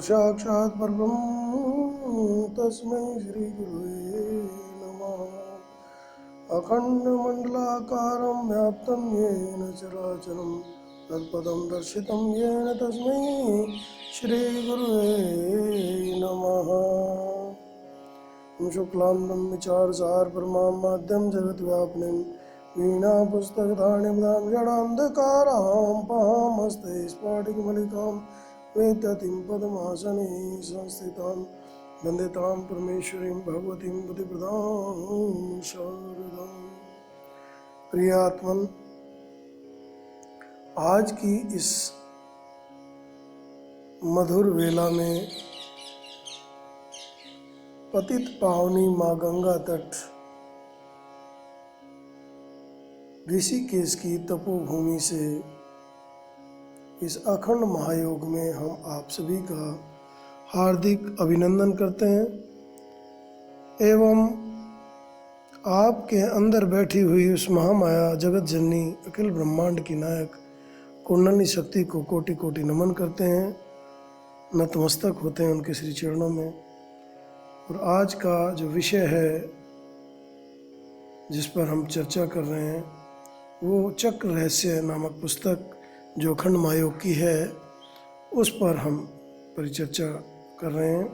साक्षात् परब्रह्म तस्मै श्री गुरुवे नमः। अखण्डमण्डलाकारं व्याप्तं येन चराचरं तत्पदं दर्शितं येन तस्मै श्री गुरुवे नमः। शुक्लाम्बरं विचारसार परमाद्यं जगद्व्यापिनीं वीणा पुस्तकधारिणीं जडान्धकारां पामस्ते स्फाटिकमलिकां वेदतिं पद्मासने संस्थितां वन्दितां परमेश्वरीं भगवतीं बुद्धिप्रदां शारदां। प्रियात्मन, आज की इस मधुर वेला में पतित पावनी माँ गंगा तट ऋषिकेश की तपोभूमि से इस अखंड महायोग में हम आप सभी का हार्दिक अभिनंदन करते हैं एवं आपके अंदर बैठी हुई उस महामाया जगत जननी अखिल ब्रह्मांड की नायक कुंडलिनी शक्ति को कोटि कोटि नमन करते हैं, नतमस्तक होते हैं उनके श्री चरणों में। और आज का जो विषय है जिस पर हम चर्चा कर रहे हैं वो चक्र रहस्य नामक पुस्तक जो अखंड महायोग की है उस पर हम परिचर्चा कर रहे हैं।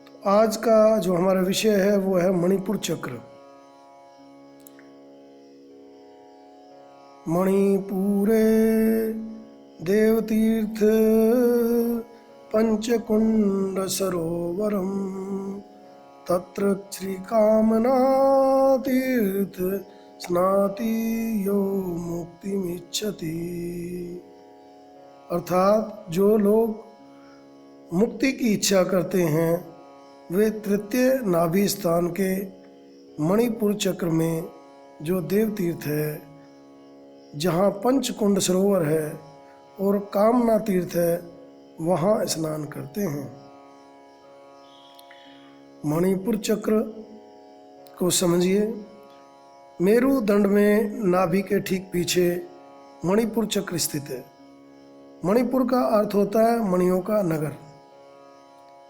तो आज का जो हमारा विषय है वो है मणिपुर चक्र। मणिपुरे देवतीर्थ पंचकुंड सरोवरम तत्र श्रीकामना तीर्थ स्नाति यो मुक्तिमिच्छति। अर्थात जो लोग मुक्ति की इच्छा करते हैं वे तृतीय नाभि स्थान के मणिपुर चक्र में जो देव तीर्थ है, जहाँ पंचकुंड सरोवर है और कामना तीर्थ है, वहाँ स्नान करते हैं। मणिपुर चक्र को समझिए। मेरुदंड में नाभि के ठीक पीछे मणिपुर चक्र स्थित है। मणिपुर का अर्थ होता है मणियों का नगर।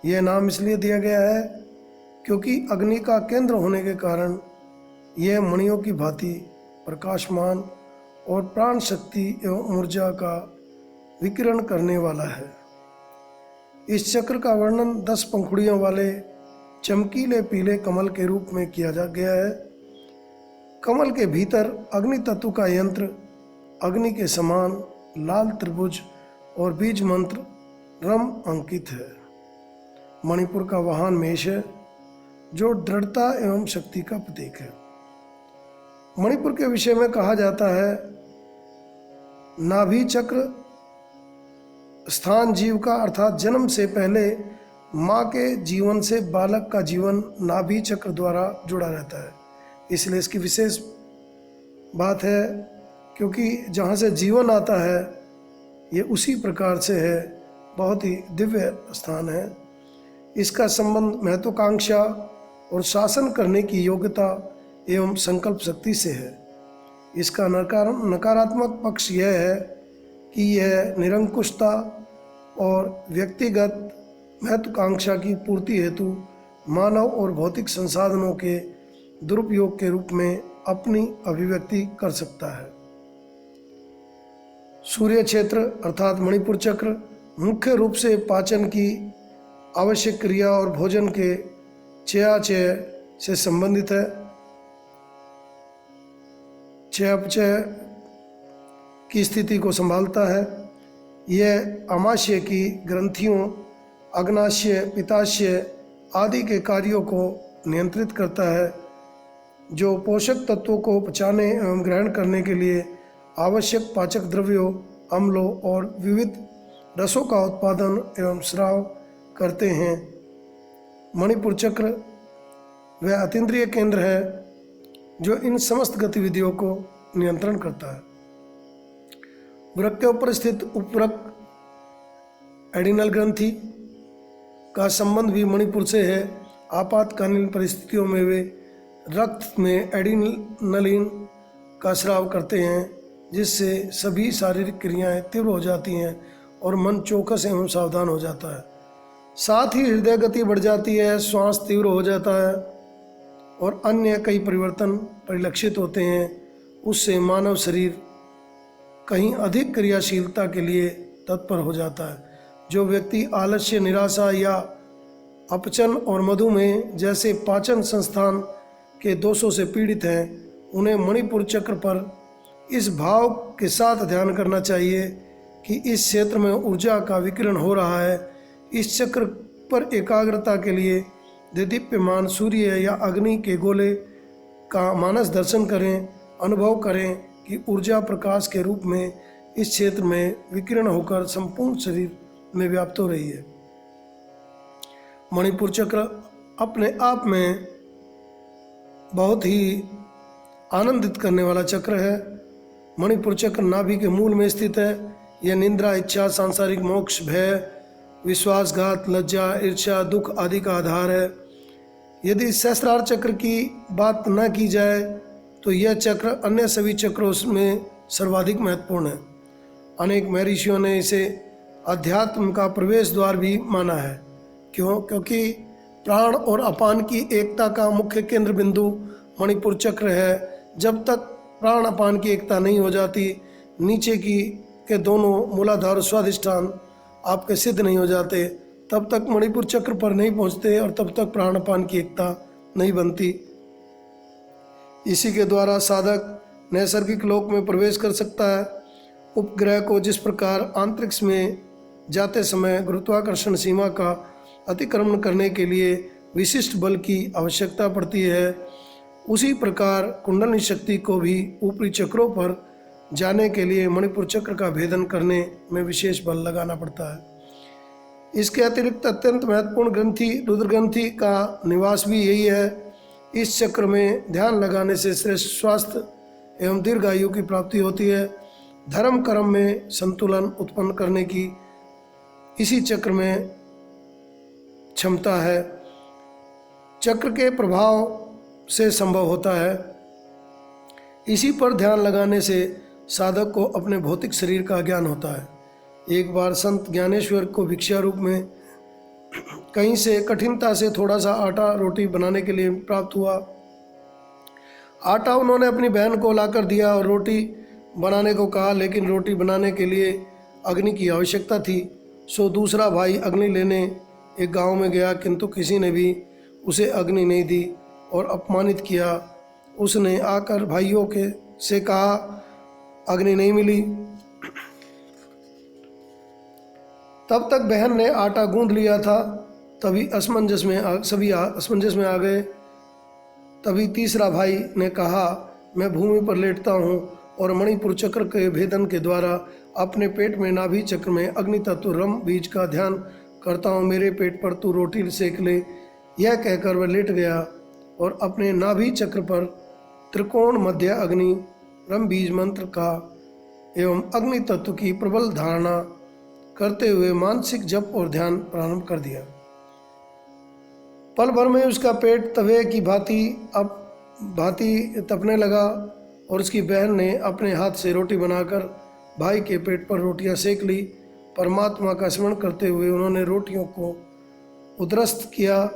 यह नाम इसलिए दिया गया है क्योंकि अग्नि का केंद्र होने के कारण यह मणियों की भांति प्रकाशमान और प्राण शक्ति एवं ऊर्जा का विकिरण करने वाला है। इस चक्र का वर्णन 10 पंखुड़ियों वाले चमकीले पीले कमल के रूप में किया जा गया है। कमल के भीतर अग्नि तत्व का यंत्र अग्नि के समान लाल त्रिभुज और बीज मंत्र रम अंकित है। मणिपुर का वाहन मेष है जो दृढ़ता एवं शक्ति का प्रतीक है। मणिपुर के विषय में कहा जाता है नाभि चक्र स्थान जीव का अर्थात जन्म से पहले माँ के जीवन से बालक का जीवन नाभि चक्र द्वारा जुड़ा रहता है। इसलिए इसकी विशेष बात है क्योंकि जहाँ से जीवन आता है ये उसी प्रकार से है। बहुत ही दिव्य स्थान है। इसका संबंध महत्वाकांक्षा और शासन करने की योग्यता एवं संकल्प शक्ति से है। इसका नकारात्मक पक्ष यह है कि यह निरंकुशता और व्यक्तिगत महत्वाकांक्षा की पूर्ति हेतु मानव और भौतिक संसाधनों के दुरुपयोग के रूप में अपनी अभिव्यक्ति कर सकता है। सूर्य क्षेत्र अर्थात मणिपुर चक्र मुख्य रूप से पाचन की आवश्यक क्रिया और भोजन के चयापचय से संबंधित है। चयापचय की स्थिति को संभालता है। यह आमाशय की ग्रंथियों, अग्नाशय, पित्ताशय आदि के कार्यों को नियंत्रित करता है जो पोषक तत्वों को पचाने एवं ग्रहण करने के लिए आवश्यक पाचक द्रव्यों, अम्लों और विविध रसों का उत्पादन एवं स्राव करते हैं। मणिपुर चक्र वह अतीन्द्रिय केंद्र है जो इन समस्त गतिविधियों को नियंत्रण करता है। वृक्क के ऊपर स्थित उपवृक्क एडिनल ग्रंथि का संबंध भी मणिपुर से है। आपातकालीन परिस्थितियों में वे रक्त में एडिनलिन का स्राव करते हैं जिससे सभी शारीरिक क्रियाएं तीव्र हो जाती हैं और मन चौकस एवं सावधान हो जाता है। साथ ही हृदय गति बढ़ जाती है, श्वास तीव्र हो जाता है और अन्य कई परिवर्तन परिलक्षित होते हैं। उससे मानव शरीर कहीं अधिक क्रियाशीलता के लिए तत्पर हो जाता है। जो व्यक्ति आलस्य, निराशा या अपचन और मधुमेह जैसे पाचन संस्थान के दोषों से पीड़ित हैं, उन्हें मणिपुर चक्र पर इस भाव के साथ ध्यान करना चाहिए कि इस क्षेत्र में ऊर्जा का विकिरण हो रहा है। इस चक्र पर एकाग्रता के लिए दीप्यमान सूर्य या अग्नि के गोले का मानस दर्शन करें, अनुभव करें कि ऊर्जा प्रकाश के रूप में इस क्षेत्र में विकिरण होकर संपूर्ण शरीर में व्याप्त हो रही है। मणिपुर चक्र अपने आप में बहुत ही आनंदित करने वाला चक्र है। मणिपुर चक्र नाभि के मूल में स्थित है। यह निंद्रा, इच्छा, सांसारिक मोक्ष, भय, विश्वासघात, लज्जा, ईर्ष्या, दुख आदि का आधार है। यदि सहस्रार चक्र की बात न की जाए तो यह चक्र अन्य सभी चक्रों में सर्वाधिक महत्वपूर्ण है। अनेक महर्षियों ने इसे अध्यात्म का प्रवेश द्वार भी माना है। क्यों? क्योंकि प्राण और अपान की एकता का मुख्य केंद्र बिंदु मणिपुर चक्र है। जब तक प्राण अपान की एकता नहीं हो जाती, नीचे के दोनों मूलाधार और स्वाधिष्ठान आपके सिद्ध नहीं हो जाते, तब तक मणिपुर चक्र पर नहीं पहुंचते और तब तक प्राण अपान की एकता नहीं बनती। इसी के द्वारा साधक नैसर्गिक लोक में प्रवेश कर सकता है। उपग्रह को जिस प्रकार अंतरिक्ष में जाते समय गुरुत्वाकर्षण सीमा का अतिक्रमण करने के लिए विशिष्ट बल की आवश्यकता पड़ती है, उसी प्रकार कुंडलिनी शक्ति को भी ऊपरी चक्रों पर जाने के लिए मणिपुर चक्र का भेदन करने में विशेष बल लगाना पड़ता है। इसके अतिरिक्त अत्यंत महत्वपूर्ण ग्रंथि रुद्र ग्रंथि का निवास भी यही है। इस चक्र में ध्यान लगाने से श्रेष्ठ स्वास्थ्य एवं दीर्घायु की प्राप्ति होती है। धर्म कर्म में संतुलन उत्पन्न करने की इसी चक्र में क्षमता है। चक्र के प्रभाव से संभव होता है। इसी पर ध्यान लगाने से साधक को अपने भौतिक शरीर का ज्ञान होता है। एक बार संत ज्ञानेश्वर को भिक्षा रूप में कहीं से कठिनता से थोड़ा सा आटा रोटी बनाने के लिए प्राप्त हुआ। आटा उन्होंने अपनी बहन को लाकर दिया और रोटी बनाने को कहा, लेकिन रोटी बनाने के लिए अग्नि की आवश्यकता थी। सो दूसरा भाई अग्नि लेने एक गांव में गया, किंतु किसी ने भी उसे अग्नि नहीं दी और अपमानित किया। उसने आकर भाइयों के से कहा, अग्नि नहीं मिली। तब तक बहन ने आटा गूंद लिया था। सभी असमंजस में आ गए। तभी तीसरा भाई ने कहा, मैं भूमि पर लेटता हूँ और मणिपुर चक्र के भेदन के द्वारा अपने पेट में नाभि चक्र में अग्नि तत्व रम बीज का ध्यान करता हूँ। मेरे पेट पर तू रोटी सेक ले। यह कहकर वह लेट गया और अपने नाभि चक्र पर त्रिकोण मध्य अग्नि रम बीज मंत्र का एवं अग्नि तत्व की प्रबल धारणा करते हुए मानसिक जप और ध्यान प्रारंभ कर दिया। पल भर में उसका पेट तवे की भांति तपने लगा और उसकी बहन ने अपने हाथ से रोटी बनाकर भाई के पेट पर रोटियां सेक ली। परमात्मा का स्मरण करते हुए उन्होंने रोटियों को उद्रस्त किया।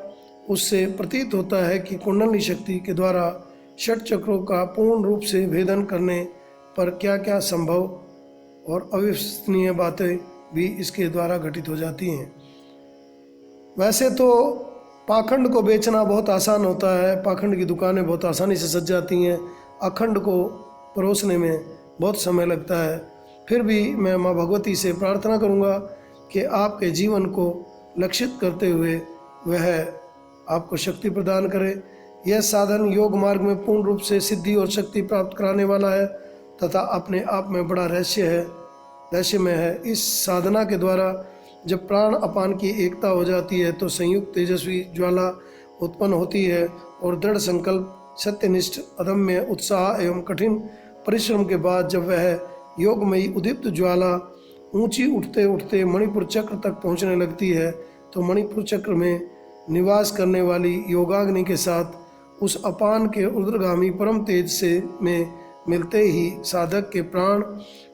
उससे प्रतीत होता है कि कुंडलिनी शक्ति के द्वारा षट चक्रों का पूर्ण रूप से भेदन करने पर क्या क्या संभव और अविश्वसनीय बातें भी इसके द्वारा घटित हो जाती हैं। वैसे तो पाखंड को बेचना बहुत आसान होता है, पाखंड की दुकानें बहुत आसानी से सज जाती हैं। अखंड को परोसने में बहुत समय लगता है। फिर भी मैं माँ भगवती से प्रार्थना करूँगा कि आपके जीवन को लक्षित करते हुए वह आपको शक्ति प्रदान करे। यह साधन योग मार्ग में पूर्ण रूप से सिद्धि और शक्ति प्राप्त कराने वाला है तथा अपने आप में बड़ा रहस्यमय है। इस साधना के द्वारा जब प्राण अपान की एकता हो जाती है तो संयुक्त तेजस्वी ज्वाला उत्पन्न होती है और दृढ़ संकल्प, सत्यनिष्ठ, अदम्य उत्साह एवं कठिन परिश्रम के बाद जब वह योगमयी उदीप्त ज्वाला ऊंची उठते उठते मणिपुर चक्र तक पहुंचने लगती है तो मणिपुर चक्र में निवास करने वाली योगाग्नि के साथ उस अपान के ऊर्ध्वगामी परम तेज से में मिलते ही साधक के प्राण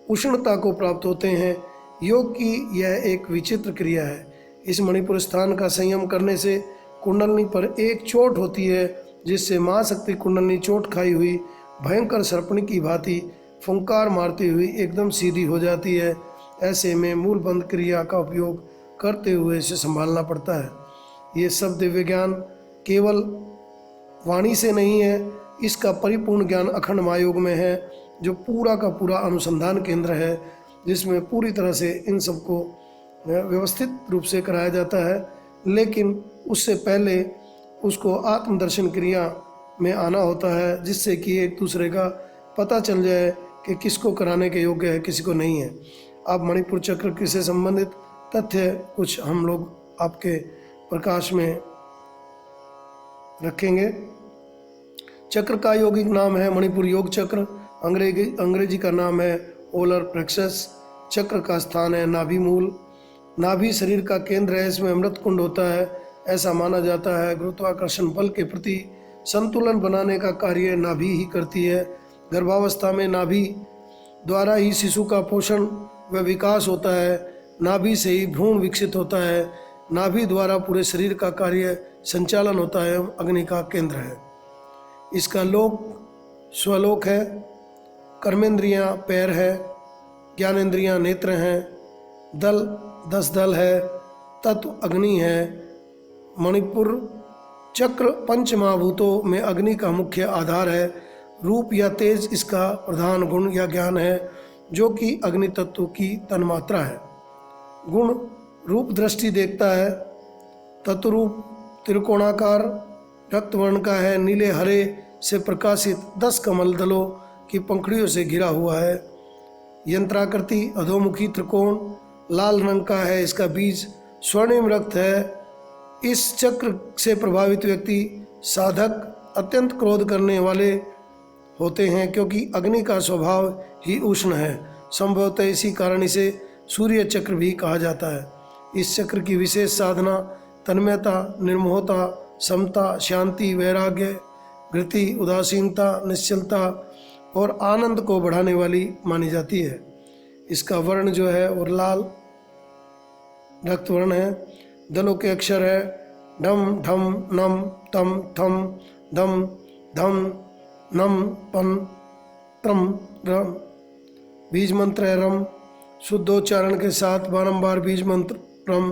उष्णता को प्राप्त होते हैं योग की यह एक विचित्र क्रिया है। इस मणिपुर स्थान का संयम करने से कुंडलनी पर एक चोट होती है, जिससे महाशक्ति कुंडलनी चोट खाई हुई भयंकर सर्पणी की भांति फुंकार मारती हुई एकदम सीधी हो जाती है। ऐसे में मूल बंध क्रिया का उपयोग करते हुए इसे संभालना पड़ता है। ये सब दिव्य ज्ञान केवल वाणी से नहीं है, इसका परिपूर्ण ज्ञान अखंड महायोग में है, जो पूरा का पूरा अनुसंधान केंद्र है, जिसमें पूरी तरह से इन सबको व्यवस्थित रूप से कराया जाता है। लेकिन उससे पहले उसको आत्मदर्शन क्रिया में आना होता है, जिससे कि एक दूसरे का पता चल जाए कि किसको कराने के योग्य है, किसी को नहीं है। अब मणिपुर चक्र से संबंधित तथ्य कुछ हम लोग आपके प्रकाश में रखेंगे। चक्र का यौगिक नाम है मणिपुर योग चक्र। अंग्रेजी का नाम है ओलर प्लेक्सस। चक्र का स्थान है नाभि मूल। नाभि शरीर का केंद्र है, इसमें अमृत कुंड होता है। ऐसा माना जाता है गुरुत्वाकर्षण बल के प्रति संतुलन बनाने का कार्य नाभि ही करती है। गर्भावस्था में नाभि द्वारा ही शिशु का पोषण व विकास होता है। नाभि से ही भ्रूण विकसित होता है। नाभि द्वारा पूरे शरीर का कार्य संचालन होता है। अग्नि का केंद्र है। इसका लोक स्वलोक है। कर्मेंद्रियां पैर है। ज्ञानेंद्रियां नेत्र हैं। दल 10 दल है। तत्व अग्नि है। मणिपुर चक्र पंच महाभूतों में अग्नि का मुख्य आधार है। रूप या तेज इसका प्रधान गुण या ज्ञान है, जो कि अग्नि तत्व की तन्मात्रा है। गुण रूप दृष्टि देखता है। तत्वरूप त्रिकोणाकार रक्तवर्ण का है। नीले हरे से प्रकाशित 10 कमल दलों की पंखुड़ियों से घिरा हुआ है। यंत्राकृति अधोमुखी त्रिकोण लाल रंग का है। इसका बीज स्वर्णिम रक्त है। इस चक्र से प्रभावित व्यक्ति साधक अत्यंत क्रोध करने वाले होते हैं, क्योंकि अग्नि का स्वभाव ही उष्ण है। संभवतः इसी कारण इसे सूर्य चक्र भी कहा जाता है। इस चक्र की विशेष साधना तन्मयता, निर्मोहता, समता, शांति, वैराग्य, धृति, उदासीनता, निश्चलता और आनंद को बढ़ाने वाली मानी जाती है। इसका वर्ण जो है और लाल रक्त वर्ण है। दलों के अक्षर है ढम ढम नम तम थम धम धम नम पन त्रम रम। बीज मंत्र है रम। शुद्धोच्चारण के साथ बारंबार बीज मंत्र रम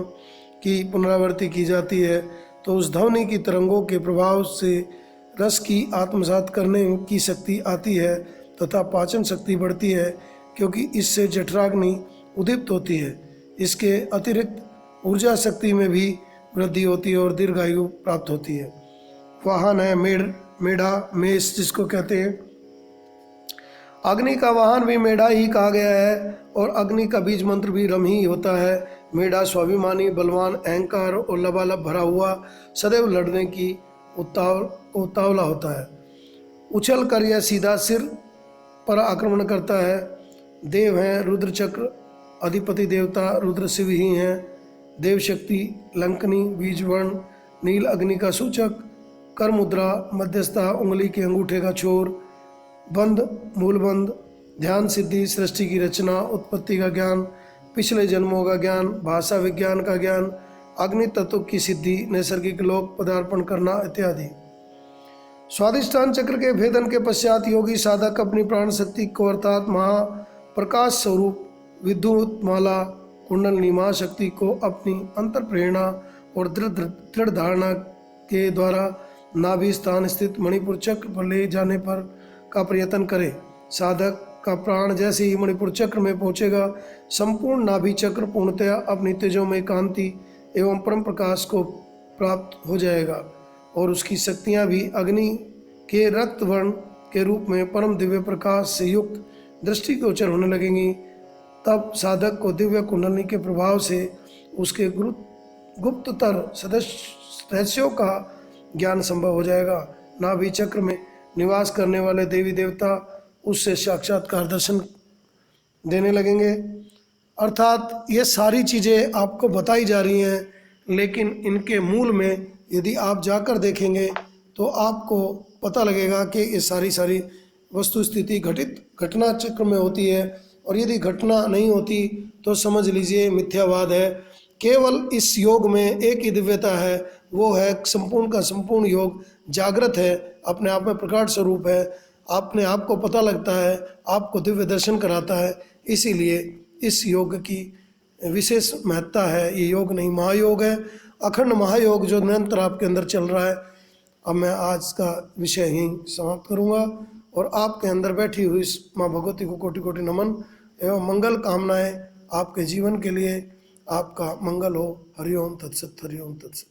की पुनरावृत्ति की जाती है तो उस ध्वनि की तरंगों के प्रभाव से रस की आत्मसात करने की शक्ति आती है तथा पाचन शक्ति बढ़ती है, क्योंकि इससे जठराग्नि उद्दीप्त होती है। इसके अतिरिक्त ऊर्जा शक्ति में भी वृद्धि होती है और दीर्घायु प्राप्त होती है। वाहन है मेढ़ा, मेष जिसको कहते हैं। अग्नि का वाहन भी मेढ़ा ही कहा गया है और अग्नि का बीज मंत्र भी रम ही होता है। मेढ़ा स्वाभिमानी, बलवान, अहंकार और लबालब भरा हुआ, सदैव लड़ने की उतावला होता है। उछल कर यह सीधा सिर पर आक्रमण करता है। देव हैं रुद्र चक्र, अधिपति देवता रुद्र शिव ही हैं। देव शक्ति लंकनी, बीजवर्ण, नील अग्नि का सूचक, कर मुद्रा, मध्यस्था, उंगली के अंगूठे का छोर, बंध, मूलबंध, ध्यान सिद्धि, सृष्टि की रचना, उत्पत्ति का ज्ञान, पिछले जन्मों का ज्ञान, भाषा विज्ञान का ज्ञान, अग्नि तत्व की सिद्धि, नैसर्गिक लोक पदार्पण करना इत्यादि। स्वादिष्ठान चक्र के भेदन के पश्चात योगी साधक अपनी प्राण शक्ति को अर्थात महाप्रकाश स्वरूप विद्युत माला कुंडलिनी महाशक्ति को अपनी अंतर प्रेरणा और दृढ़ धारणा के द्वारा नाभि स्थान स्थित मणिपुर चक्र पर ले जाने पर का प्रयत्न करे। साधक का प्राण जैसे ही मणिपुर चक्र में पहुंचेगा, संपूर्ण नाभि चक्र पूर्णतया अपनी तेजोमय कांति एवं परम प्रकाश को प्राप्त हो जाएगा और उसकी शक्तियां भी अग्नि के रक्त वर्ण के रूप में परम दिव्य प्रकाश से युक्त दृष्टिगोचर होने लगेंगी। तब साधक को दिव्य कुंडलिनी के प्रभाव से उसके गुप्ततर रहस्यों का ज्ञान संभव हो जाएगा। नाभि चक्र में निवास करने वाले देवी देवता उससे साक्षात्कार दर्शन देने लगेंगे। अर्थात ये सारी चीज़ें आपको बताई जा रही हैं, लेकिन इनके मूल में यदि आप जाकर देखेंगे तो आपको पता लगेगा कि ये सारी वस्तु स्थिति घटित घटना चक्र में होती है और यदि घटना नहीं होती तो समझ लीजिए मिथ्यावाद है। केवल इस योग में एक ही दिव्यता है, वो है संपूर्ण का संपूर्ण योग जागृत है, अपने आप में प्रकाश स्वरूप है, अपने आप को पता लगता है, आपको दिव्य दर्शन कराता है। इसीलिए इस योग की विशेष महत्ता है। ये योग नहीं महायोग है, अखंड महायोग जो निरंतर आपके अंदर चल रहा है। अब मैं आज का विषय यहीं समाप्त करूंगा और आपके अंदर बैठी हुई इस माँ भगवती को कोटि कोटि नमन एवं मंगल कामनाएं आपके जीवन के लिए। आपका मंगल हो। हरिओम तत्सत, हरिओम तत्सत।